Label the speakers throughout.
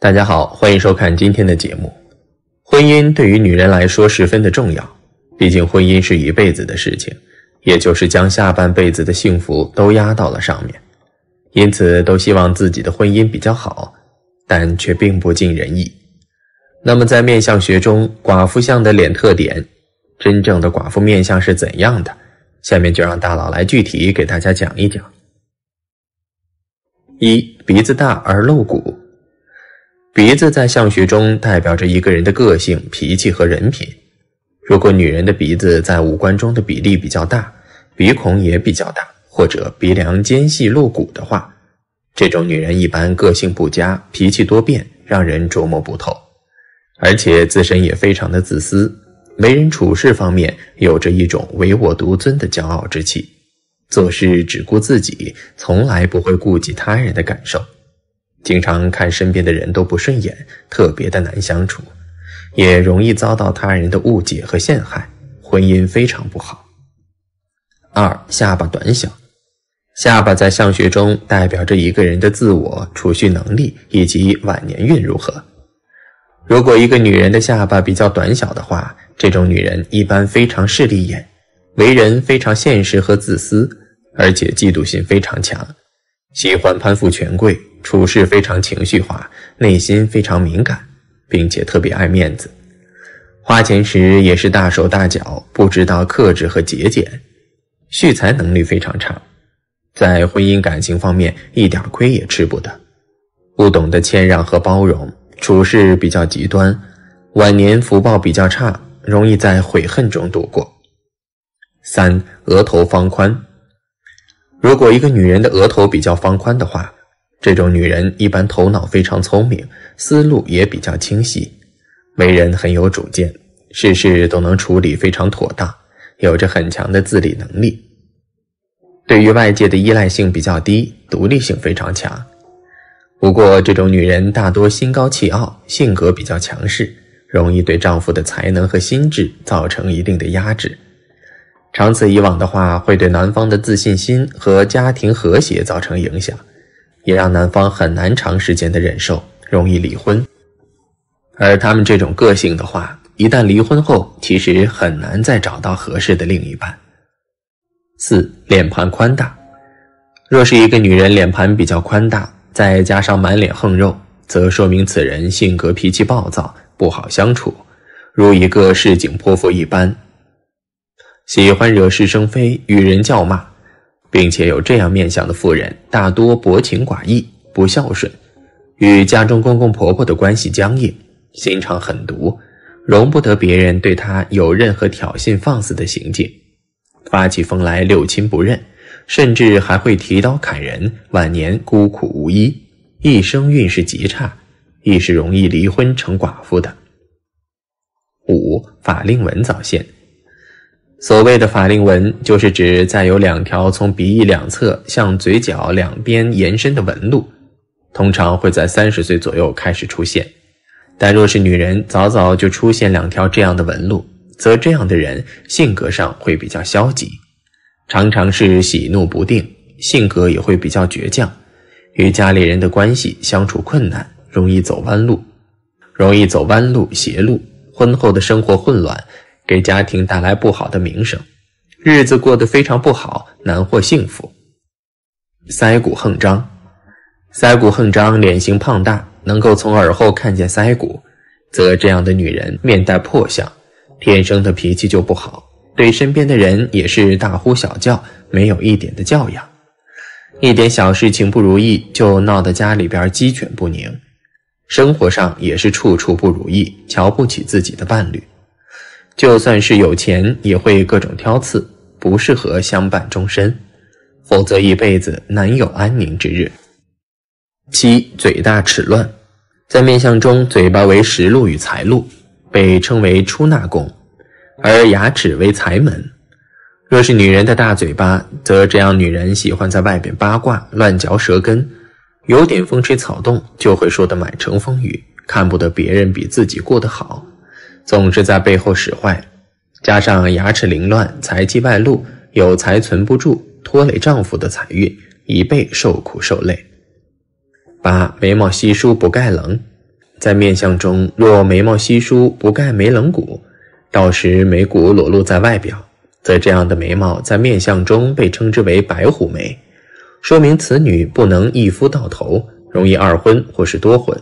Speaker 1: 大家好，欢迎收看今天的节目。婚姻对于女人来说十分的重要，毕竟婚姻是一辈子的事情，也就是将下半辈子的幸福都压到了上面，因此都希望自己的婚姻比较好，但却并不尽人意。那么在面相学中，寡妇相的脸特点，真正的寡妇面相是怎样的？下面就让大佬来具体给大家讲一讲。一、鼻子大而露骨。鼻子在相学中代表着一个人的个性、脾气和人品。如果女人的鼻子在五官中的比例比较大，鼻孔也比较大，或者鼻梁尖细露骨的话，这种女人一般个性不佳，脾气多变，让人琢磨不透，而且自身也非常的自私，为人处事方面有着一种唯我独尊的骄傲之气，做事只顾自己，从来不会顾及他人的感受，经常看身边的人都不顺眼，特别的难相处，也容易遭到他人的误解和陷害，婚姻非常不好。二、下巴短小。下巴在相学中代表着一个人的自我、储蓄能力以及晚年运如何。如果一个女人的下巴比较短小的话，这种女人一般非常势利眼，为人非常现实和自私，而且嫉妒心非常强，喜欢攀附权贵，处事非常情绪化，内心非常敏感，并且特别爱面子，花钱时也是大手大脚，不知道克制和节俭，蓄财能力非常差，在婚姻感情方面一点亏也吃不得，不懂得谦让和包容，处事比较极端，晚年福报比较差，容易在悔恨中度过。三、额头方宽。如果一个女人的额头比较方宽的话，这种女人一般头脑非常聪明，思路也比较清晰，为人很有主见，事事都能处理非常妥当，有着很强的自理能力，对于外界的依赖性比较低，独立性非常强。不过这种女人大多心高气傲，性格比较强势，容易对丈夫的才能和心智造成一定的压制，长此以往的话，会对男方的自信心和家庭和谐造成影响，也让男方很难长时间的忍受，容易离婚。而他们这种个性的话，一旦离婚后，其实很难再找到合适的另一半。四、脸盘宽大。若是一个女人脸盘比较宽大，再加上满脸横肉，则说明此人性格脾气暴躁，不好相处，如一个市井泼妇一般，喜欢惹是生非，与人叫骂，并且有这样面相的妇人大多薄情寡义，不孝顺，与家中公公婆婆的关系僵硬，心肠狠毒，容不得别人对她有任何挑衅放肆的行径，发起疯来六亲不认，甚至还会提刀砍人，晚年孤苦无依，一生运势极差，亦是容易离婚成寡妇的。五、法令纹早现。所谓的法令纹，就是指再有两条从鼻翼两侧向嘴角两边延伸的纹路，通常会在30岁左右开始出现。但若是女人早早就出现两条这样的纹路，则这样的人性格上会比较消极，常常是喜怒不定，性格也会比较倔强，与家里人的关系相处困难，容易走弯路，邪路，婚后的生活混乱，给家庭带来不好的名声，日子过得非常不好，难获幸福。腮骨横张。腮骨横张，脸型胖大，能够从耳后看见腮骨，则这样的女人面带破相，天生的脾气就不好，对身边的人也是大呼小叫，没有一点的教养，一点小事情不如意就闹得家里边鸡犬不宁，生活上也是处处不如意，瞧不起自己的伴侣，就算是有钱也会各种挑刺，不适合相伴终身，否则一辈子难有安宁之日。七、嘴大齿乱。在面相中，嘴巴为食禄与财禄，被称为出纳宫，而牙齿为财门。若是女人的大嘴巴，则这样女人喜欢在外边八卦，乱嚼舌根，有点风吹草动就会说得满城风雨，看不得别人比自己过得好，总是在背后使坏，加上牙齿凌乱，财气外露，有财存不住，拖累丈夫的财运，一辈受苦受累。8. 眉毛稀疏不盖棱。在面相中若眉毛稀疏，不盖眉棱骨，到时眉骨裸露在外表，则这样的眉毛在面相中被称之为白虎眉，说明此女不能一夫到头，容易二婚或是多婚。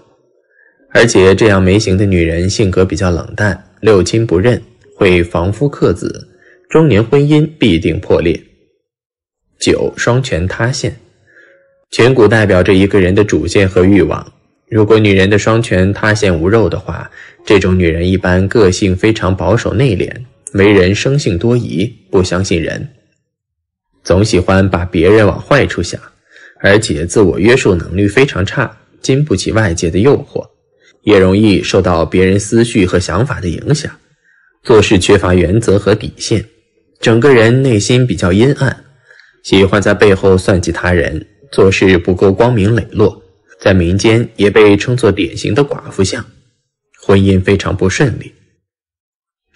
Speaker 1: 而且这样眉形的女人性格比较冷淡，六亲不认，会防夫克子，中年婚姻必定破裂。9. 双拳塌陷。颧骨代表着一个人的主见和欲望，如果女人的双拳塌陷无肉的话，这种女人一般个性非常保守内敛，为人生性多疑，不相信人，总喜欢把别人往坏处想，而且自我约束能力非常差，经不起外界的诱惑，也容易受到别人思绪和想法的影响，做事缺乏原则和底线，整个人内心比较阴暗，喜欢在背后算计他人，做事不够光明磊落，在民间也被称作典型的寡妇相，婚姻非常不顺利。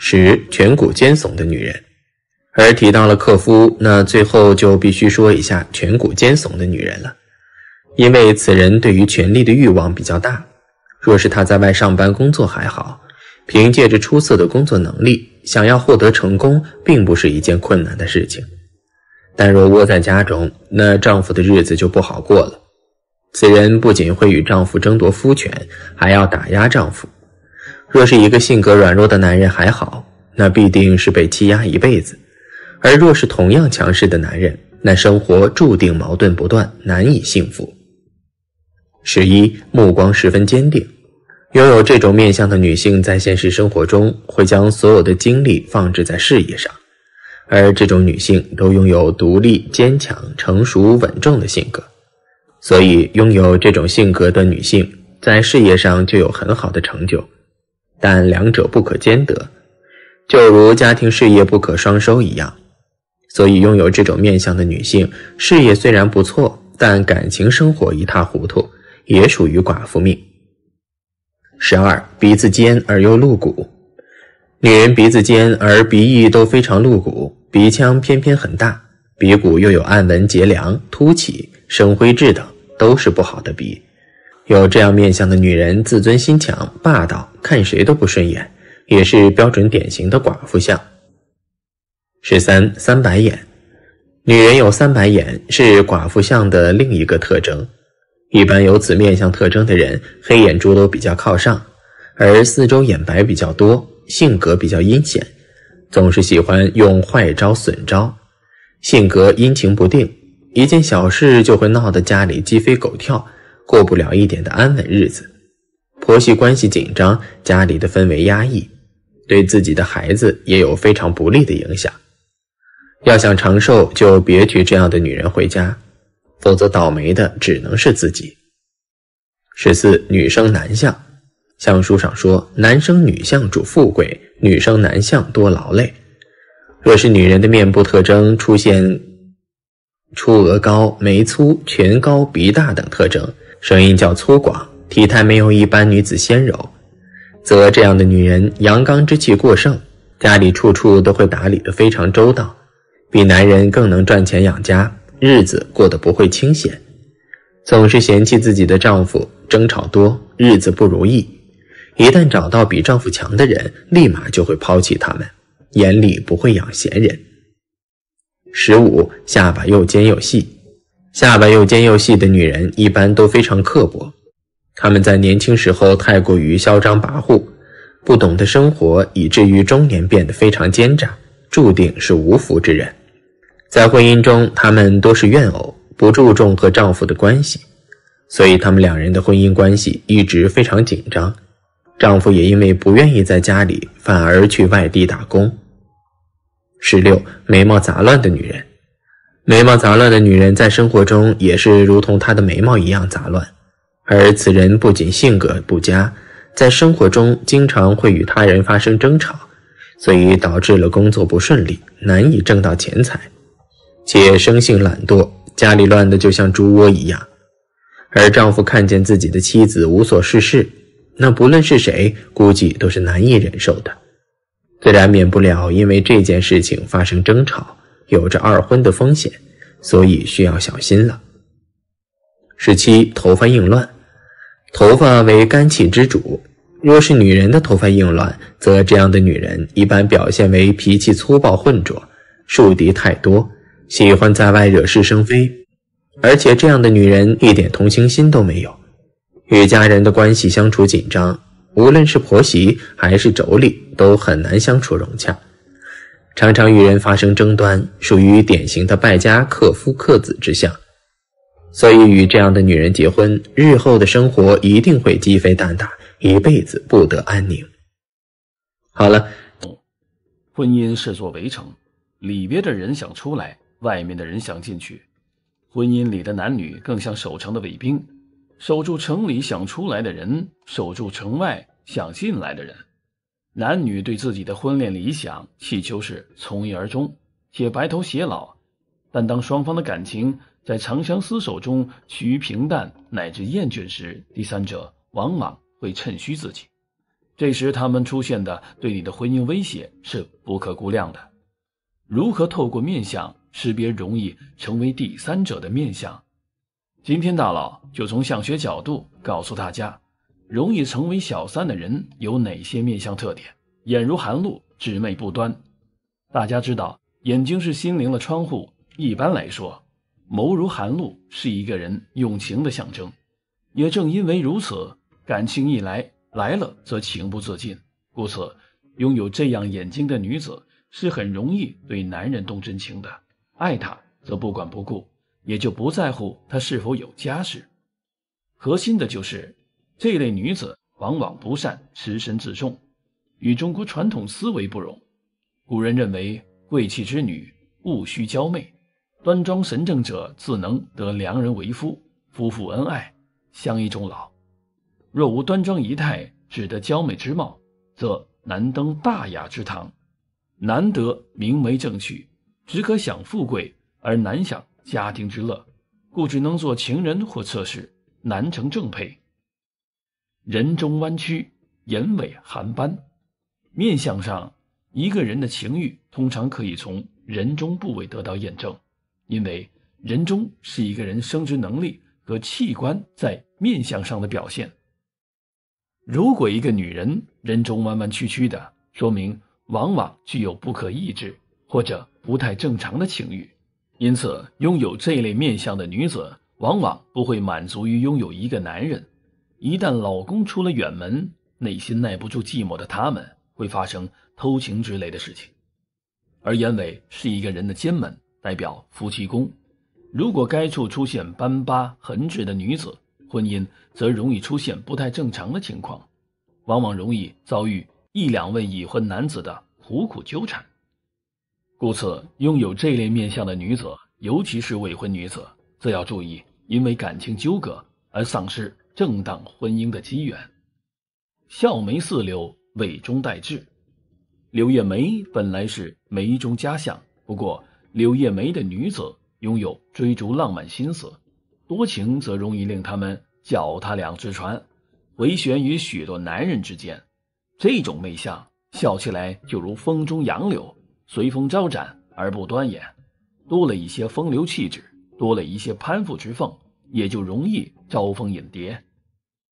Speaker 1: 10. 颧骨尖耸的女人。而提到了克夫，那最后就必须说一下颧骨尖耸的女人了，因为此人对于权力的欲望比较大，若是他在外上班工作还好，凭借着出色的工作能力，想要获得成功并不是一件困难的事情，但若窝在家中，那丈夫的日子就不好过了。此人不仅会与丈夫争夺夫权，还要打压丈夫。若是一个性格软弱的男人还好，那必定是被欺压一辈子，而若是同样强势的男人，那生活注定矛盾不断，难以幸福。11. 目光十分坚定。拥有这种面相的女性在现实生活中会将所有的精力放置在事业上，而这种女性都拥有独立、坚强、成熟、稳重的性格，所以拥有这种性格的女性在事业上就有很好的成就，但两者不可兼得，就如家庭事业不可双收一样。所以拥有这种面相的女性，事业虽然不错，但感情生活一塌糊涂，也属于寡妇命。12. 鼻子尖而又露骨。女人鼻子尖而鼻翼都非常露骨，鼻腔偏偏很大，鼻骨又有暗纹结梁、凸起、生灰质等，都是不好的鼻。有这样面相的女人自尊心强、霸道，看谁都不顺眼，也是标准典型的寡妇相。13. 三白眼。女人有三白眼是寡妇相的另一个特征，一般有此面相特征的人，黑眼珠都比较靠上，而四周眼白比较多，性格比较阴险，总是喜欢用坏招损招，性格阴晴不定，一件小事就会闹得家里鸡飞狗跳，过不了一点的安稳日子。婆媳关系紧张，家里的氛围压抑，对自己的孩子也有非常不利的影响。要想长寿，就别娶这样的女人回家，否则倒霉的只能是自己。14. 女生男相。相书上说，男生女相主富贵，女生男相多劳累。若是女人的面部特征出现出额高、眉粗、颧高、鼻大等特征，声音较粗犷，体态没有一般女子纤柔，则这样的女人阳刚之气过盛，家里处处都会打理得非常周到，比男人更能赚钱养家，日子过得不会清闲，总是嫌弃自己的丈夫，争吵多，日子不如意，一旦找到比丈夫强的人，立马就会抛弃他们，眼里不会养闲人。15. 下巴又尖又细。下巴又尖又细的女人一般都非常刻薄，她们在年轻时候太过于嚣张跋扈，不懂得生活，以至于中年变得非常奸诈，注定是无福之人。在婚姻中，她们都是怨偶，不注重和丈夫的关系，所以她们两人的婚姻关系一直非常紧张，丈夫也因为不愿意在家里，反而去外地打工。16. 眉毛杂乱的女人。眉毛杂乱的女人在生活中也是如同她的眉毛一样杂乱，而此人不仅性格不佳，在生活中经常会与他人发生争吵，所以导致了工作不顺利，难以挣到钱财，且生性懒惰，家里乱得就像猪窝一样。而丈夫看见自己的妻子无所事事，那不论是谁，估计都是难以忍受的，自然免不了因为这件事情发生争吵，有着二婚的风险，所以需要小心了。17. 头发硬乱。头发为肝气之主，若是女人的头发硬乱，则这样的女人一般表现为脾气粗暴混浊，树敌太多，喜欢在外惹是生非，而且这样的女人一点同情心都没有，与家人的关系相处紧张，无论是婆媳还是妯娌都很难相处融洽，常常与人发生争端，属于典型的败家克夫克子之相。所以与这样的女人结婚，日后的生活一定会鸡飞蛋打，一辈子不得安宁。好了，
Speaker 2: 婚姻是座围城，里边的人想出来，外面的人想进去。婚姻里的男女更像守城的卫兵，守住城里想出来的人，守住城外想进来的人。男女对自己的婚恋理想祈求是从一而终，且白头偕老，但当双方的感情在长相厮守中趋于平淡乃至厌倦时，第三者往往会趁虚自己。这时他们出现的对你的婚姻威胁是不可估量的。如何透过面相识别容易成为第三者的面相？今天大佬就从相学角度告诉大家，容易成为小三的人有哪些面相特点。眼如寒露，姊妹不端。大家知道眼睛是心灵的窗户，一般来说眸如寒露是一个人用情的象征，也正因为如此，感情一来了则情不自禁，故此拥有这样眼睛的女子是很容易对男人动真情的，爱他则不管不顾，也就不在乎他是否有家室。核心的就是这类女子往往不善持身自重，与中国传统思维不容。古人认为贵气之女勿须娇媚，端庄神正者自能得良人为夫，夫妇恩爱，相依终老。若无端庄仪态，只得娇媚之貌，则难登大雅之堂，难得明媒正娶，只可享富贵而难享家庭之乐，故只能做情人或侧室，难成正配。人中弯曲，眼尾含斑。面相上，一个人的情欲通常可以从人中部位得到验证，因为人中是一个人生殖能力和器官在面相上的表现。如果一个女人人中弯弯曲曲的，说明往往具有不可抑制或者不太正常的情欲，因此拥有这类面相的女子往往不会满足于拥有一个男人，一旦老公出了远门，内心耐不住寂寞的她们会发生偷情之类的事情。而眼尾是一个人的肩门，代表夫妻宫，如果该处出现斑疤痕痣的女子，婚姻则容易出现不太正常的情况，往往容易遭遇一两位已婚男子的苦苦纠缠。故此拥有这类面相的女子，尤其是未婚女子，则要注意因为感情纠葛而丧失正当婚姻的机缘。笑眉似柳，尾中带痣。柳叶眉本来是眉中佳相，不过柳叶眉的女子拥有追逐浪漫心思，多情则容易令他们脚踏两只船，回旋于许多男人之间。这种媚相笑起来就如风中杨柳，随风招展而不端严，多了一些风流气质，多了一些攀附之凤，也就容易招蜂引蝶。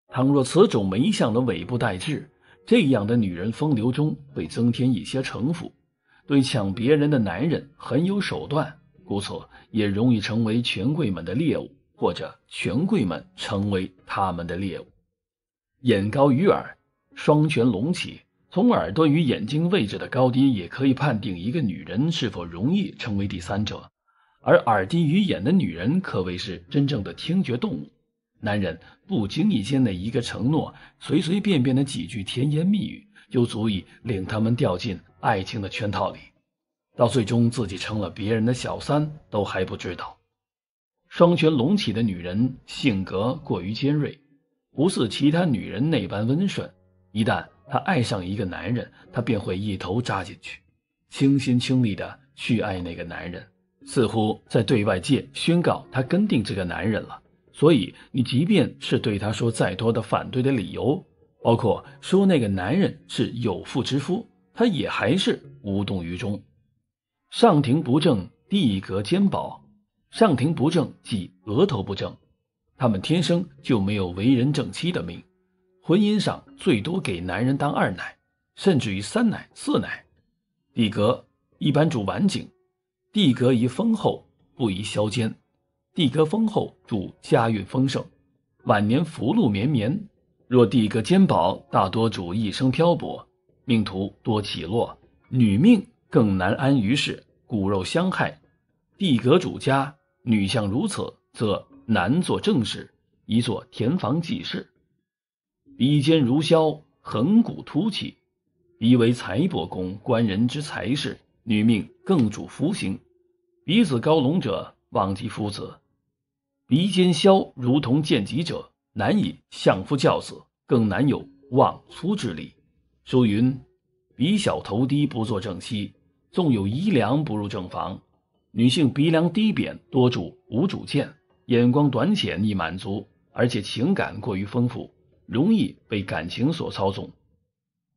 Speaker 2: 倘若此种眉相的尾部带痣，这样的女人风流中会增添一些城府，对抢别人的男人很有手段，故此也容易成为权贵们的猎物，或者权贵们成为他们的猎物。眼高于耳，双拳隆起，从耳朵与眼睛位置的高低也可以判定一个女人是否容易成为第三者，而耳低于眼的女人可谓是真正的听觉动物。男人不经意间的一个承诺，随随便便的几句甜言蜜语，就足以令他们掉进爱情的圈套里，到最终自己成了别人的小三都还不知道。双拳隆起的女人性格过于尖锐，不似其他女人那般温顺，一旦她爱上一个男人，她便会一头扎进去，倾心倾力的去爱那个男人，似乎在对外界宣告她跟定这个男人了。所以你即便是对他说再多的反对的理由，包括说那个男人是有妇之夫，他也还是无动于衷。上庭不正，地阁兼保。上庭不正即额头不正，他们天生就没有为人正妻的命，婚姻上最多给男人当二奶，甚至于三奶、四奶。地格一般主晚景，地格宜丰厚，不宜消坚。地格丰厚主家运丰盛，晚年福禄绵绵。若地格坚薄，大多主一生漂泊，命途多起落，女命更难安于世，骨肉相害。地格主家，女相如此，则难做正事，宜做田房记事。鼻尖如削，横骨凸起，鼻为财帛宫，官人之财事，女命更主夫星。鼻子高隆者，旺及夫子。鼻尖削如同见吉者，难以相夫教子，更难有旺夫之理。书云：鼻小头低，不做正妻，纵有衣良，不入正房。女性鼻梁低扁，多主无主见，眼光短浅，易满足，而且情感过于丰富，容易被感情所操纵。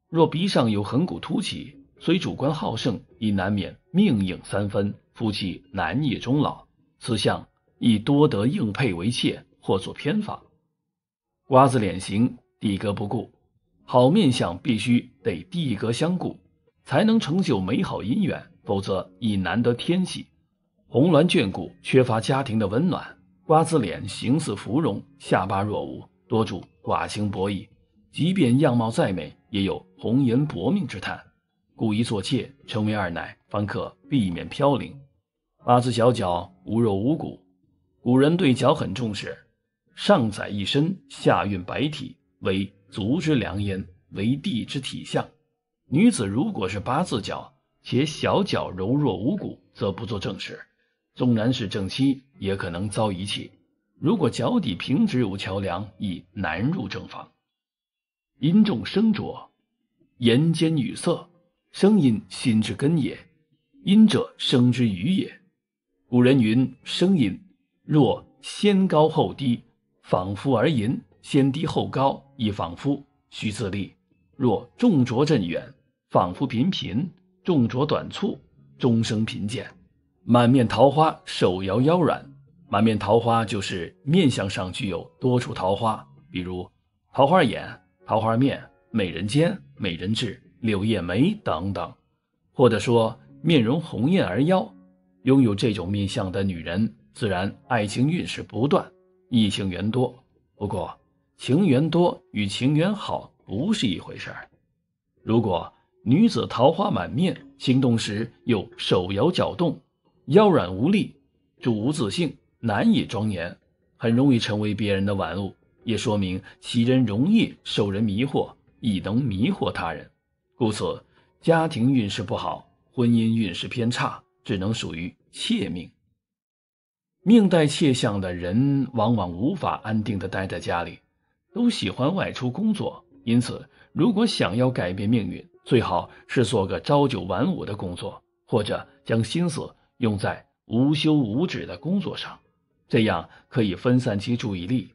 Speaker 2: 若鼻上有横骨凸起，虽主观好胜，亦难免命硬三分，夫妻难以终老。此相亦多得应配为妾，或作偏房。瓜子脸型，地格不顾，好面相必须得地格相顾，才能成就美好姻缘，否则亦难得天喜。红鸾眷顾，缺乏家庭的温暖。瓜子脸形似芙蓉，下巴若无，多主寡情薄义，即便样貌再美，也有红颜薄命之叹，故宜做妾，成为二奶，方可避免飘零。八字小脚，无肉无骨，古人对脚很重视，上载一身，下运百体，为足之良焉，为地之体相。女子如果是八字脚，且小脚柔弱无骨，则不做正事，纵然是正妻，也可能遭遗弃。如果脚底平直无桥梁，亦难入正房。阴重生浊，言间语塞，声音心之根也，阴者生之余也。古人云：声音若先高后低，仿夫而吟；先低后高，亦仿夫，须自立。若重浊阵远，仿夫频频；重浊短促，终生贫贱。满面桃花，手摇腰软。满面桃花就是面相上具有多处桃花，比如桃花眼、桃花面、美人尖、美人痣、柳叶眉等等，或者说面容红艳而妖。拥有这种面相的女人，自然爱情运势不断，异性缘多。不过情缘多与情缘好不是一回事儿。如果女子桃花满面，行动时又手摇脚动，腰软无力，主无自信，难以庄严，很容易成为别人的玩物，也说明其人容易受人迷惑，亦能迷惑他人。故此家庭运势不好，婚姻运势偏差，只能属于妾命。命带妾相的人往往无法安定地待在家里，都喜欢外出工作，因此如果想要改变命运，最好是做个朝九晚五的工作，或者将心思用在无休无止的工作上，这样可以分散其注意力。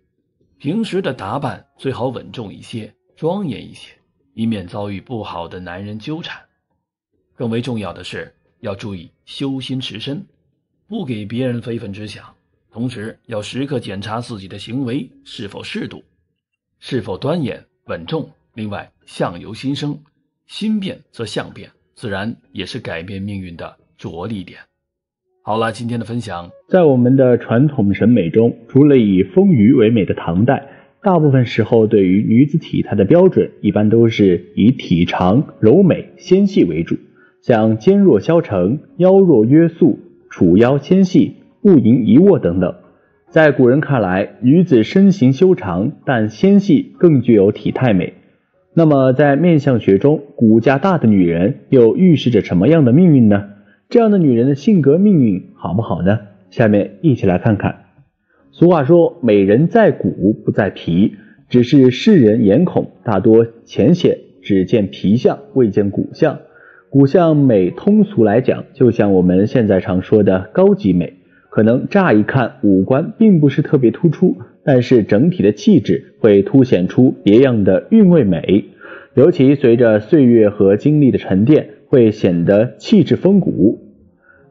Speaker 2: 平时的打扮最好稳重一些，庄严一些，以免遭遇不好的男人纠缠。更为重要的是，要注意修心持身，不给别人非分之想，同时要时刻检查自己的行为是否适度，是否端严稳重。另外，相由心生，心变则相变，自然也是改变命运的着力点。好了，今天的分享。
Speaker 3: 在我们的传统审美中，除了以丰腴为美的唐代，大部分时候对于女子体态的标准一般都是以体长、柔美、纤细为主，像肩若削成、腰若约束、楚腰纤细、步盈一握等等。在古人看来，女子身形修长，但纤细更具有体态美。那么在面相学中，骨架大的女人又预示着什么样的命运呢？这样的女人的性格命运好不好呢？下面一起来看看。俗话说，美人在骨不在皮，只是世人眼孔大多浅显，只见皮相未见骨相。骨相美通俗来讲，就像我们现在常说的高级美，可能乍一看五官并不是特别突出，但是整体的气质会凸显出别样的韵味美，尤其随着岁月和经历的沉淀，会显得气质风骨。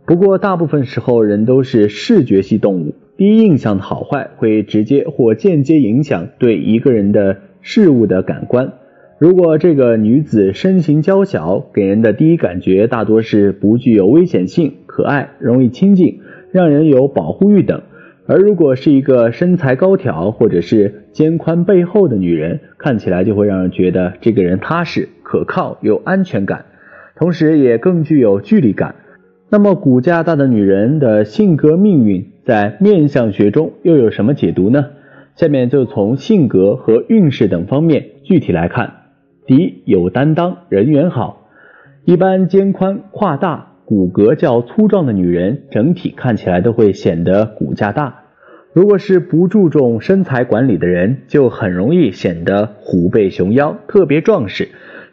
Speaker 3: 不过大部分时候人都是视觉系动物，第一印象的好坏会直接或间接影响对一个人的事物的感官。如果这个女子身形娇小，给人的第一感觉大多是不具有危险性、可爱、容易亲近，让人有保护欲等。而如果是一个身材高挑或者是肩宽背厚的女人，看起来就会让人觉得这个人踏实、可靠、有安全感，同时也更具有距离感。那么骨架大的女人的性格命运在面相学中又有什么解读呢？下面就从性格和运势等方面具体来看。第一，有担当，人缘好。一般肩宽胯大、骨骼较粗壮的女人，整体看起来都会显得骨架大。如果是不注重身材管理的人，就很容易显得虎背熊腰，特别壮实。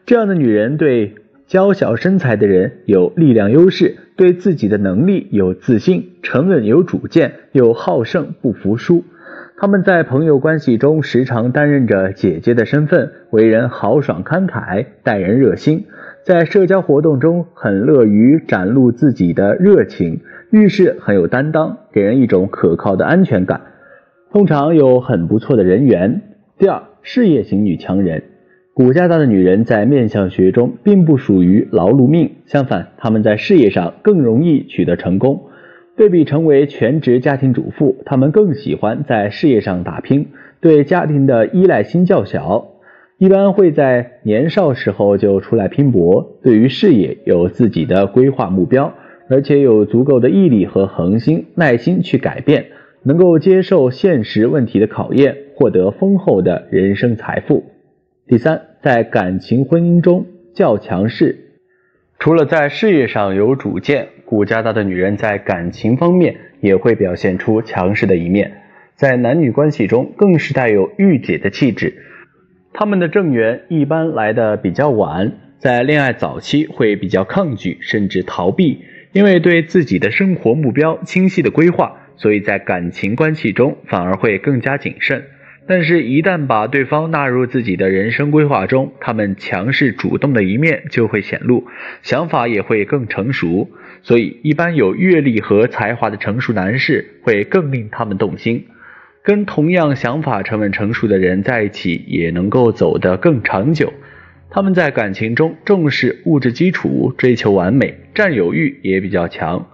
Speaker 3: 这样的女人对娇小身材的人有力量优势，对自己的能力有自信，沉稳有主见，又好胜不服输。他们在朋友关系中时常担任着姐姐的身份，为人豪爽慷慨，待人热心，在社交活动中很乐于展露自己的热情，遇事很有担当，给人一种可靠的安全感，通常有很不错的人缘。第二，事业型女强人。骨架大的女人在面相学中并不属于劳碌命，相反，她们在事业上更容易取得成功。对比成为全职家庭主妇，她们更喜欢在事业上打拼，对家庭的依赖心较小，一般会在年少时候就出来拼搏，对于事业有自己的规划目标，而且有足够的毅力和恒心、耐心去改变，能够接受现实问题的考验，获得丰厚的人生财富。第三，在感情婚姻中较强势。除了在事业上有主见，骨架大的女人在感情方面也会表现出强势的一面，在男女关系中更是带有御姐的气质。她们的正缘一般来得比较晚，在恋爱早期会比较抗拒甚至逃避，因为对自己的生活目标清晰的规划，所以在感情关系中反而会更加谨慎。但是一旦把对方纳入自己的人生规划中，他们强势主动的一面就会显露，想法也会更成熟，所以一般有阅历和才华的成熟男士会更令他们动心。跟同样想法沉稳成熟的人在一起也能够走得更长久。他们在感情中重视物质基础，追求完美，占有欲也比较强，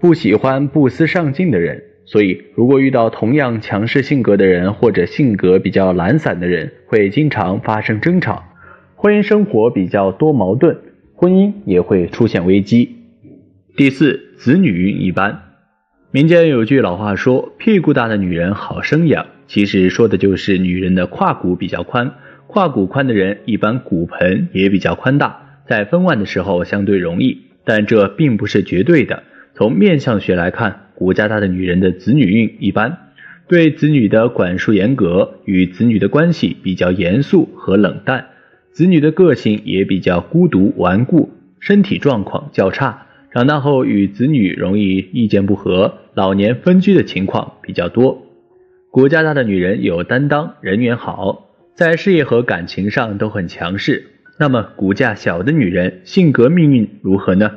Speaker 3: 不喜欢不思上进的人。所以如果遇到同样强势性格的人，或者性格比较懒散的人，会经常发生争吵，婚姻生活比较多矛盾，婚姻也会出现危机。第四，子女运一般。民间有句老话说，屁股大的女人好生养，其实说的就是女人的胯骨比较宽，胯骨宽的人一般骨盆也比较宽大，在分娩的时候相对容易，但这并不是绝对的。从面相学来看，骨架大的女人的子女运一般，对子女的管束严格，与子女的关系比较严肃和冷淡，子女的个性也比较孤独顽固，身体状况较差，长大后与子女容易意见不合，老年分居的情况比较多。骨架大的女人有担当，人缘好，在事业和感情上都很强势。那么骨架小的女人性格命运如何呢？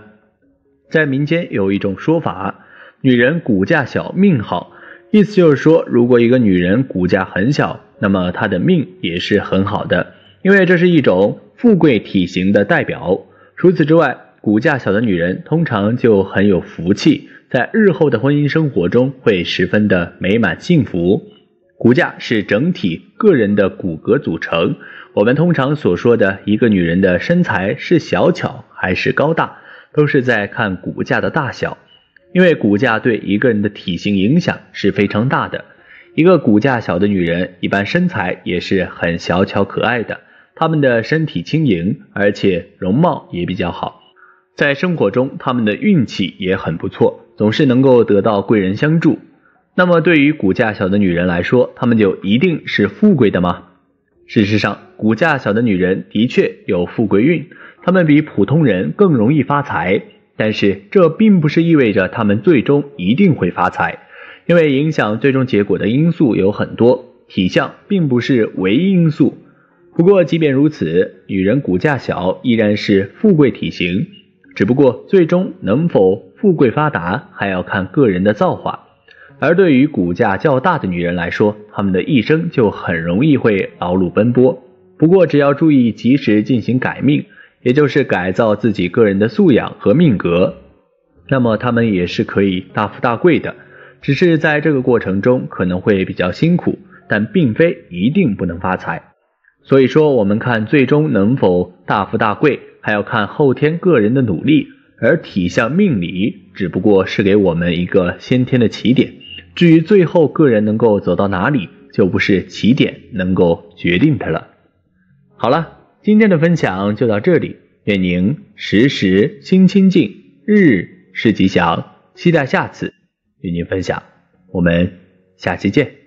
Speaker 3: 在民间有一种说法，女人骨架小命好，意思就是说，如果一个女人骨架很小，那么她的命也是很好的，因为这是一种富贵体型的代表。除此之外，骨架小的女人通常就很有福气，在日后的婚姻生活中会十分的美满幸福。骨架是整体个人的骨骼组成，我们通常所说的一个女人的身材是小巧还是高大，都是在看骨架的大小，因为骨架对一个人的体型影响是非常大的。一个骨架小的女人一般身材也是很小巧可爱的，她们的身体轻盈，而且容貌也比较好。在生活中她们的运气也很不错，总是能够得到贵人相助。那么对于骨架小的女人来说，她们就一定是富贵的吗？事实上，骨架小的女人的确有富贵运，她们比普通人更容易发财，但是这并不是意味着她们最终一定会发财，因为影响最终结果的因素有很多，体相并不是唯一因素。不过即便如此，女人骨架小依然是富贵体型，只不过最终能否富贵发达还要看个人的造化。而对于骨架较大的女人来说，她们的一生就很容易会劳碌奔波。不过只要注意及时进行改命，也就是改造自己个人的素养和命格，那么她们也是可以大富大贵的。只是在这个过程中可能会比较辛苦，但并非一定不能发财。所以说我们看最终能否大富大贵，还要看后天个人的努力，而体相命理只不过是给我们一个先天的起点，至于最后个人能够走到哪里，就不是起点能够决定的了。好了，今天的分享就到这里，愿您时时心清静，日日是吉祥，期待下次与您分享，我们下期见。